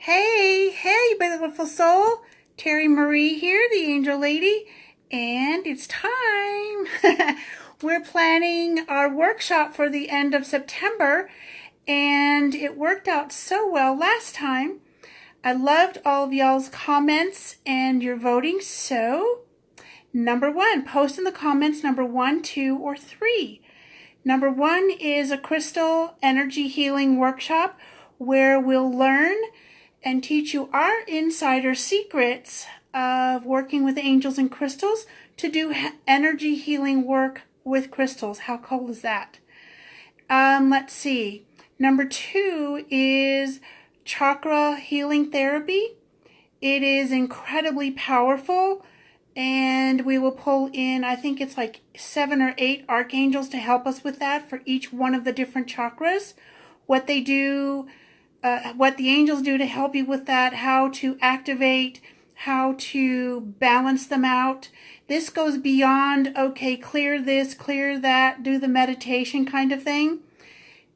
Hey, beautiful soul. Terry Marie here, the angel lady, and it's time. We're planning our workshop for the end of September, and it worked out so well last time. I loved all of y'all's comments and your voting, so number one, post in the comments number 1, 2, or 3. Number 1 is a crystal energy healing workshop where we'll learn and teach you our insider secrets of working with angels and crystals to do energy healing work with crystals. How cool is that? Let's see. Number 2 is chakra healing therapy. It is incredibly powerful, and we will pull in, I think it's like 7 or 8 archangels to help us with that for each one of the different chakras. What they do, what the angels do to help you with that, how to activate, how to balance them out. This goes beyond, okay, clear this, clear that, do the meditation kind of thing.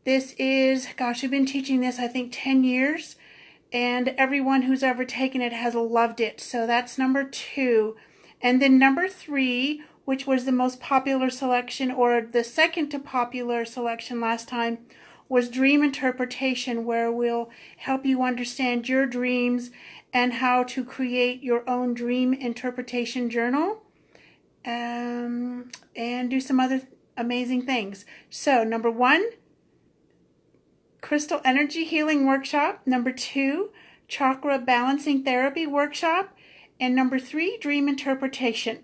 This is, gosh, I've been teaching this, I think, 10 years, and everyone who's ever taken it has loved it. So that's number 2. And then number 3, which was the most popular selection, or the second to popular selection last time, was dream interpretation, where we'll help you understand your dreams and how to create your own dream interpretation journal, and do some other amazing things. So number 1, crystal energy healing workshop. Number 2, chakra balancing therapy workshop. And number 3, dream interpretation.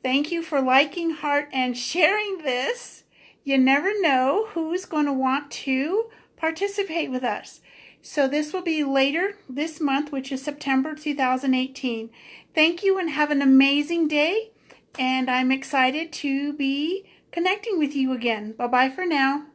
Thank you for liking, heart, and sharing this. You never know who's going to want to participate with us. So this will be later this month, which is September 2018. Thank you and have an amazing day. And I'm excited to be connecting with you again. Bye-bye for now.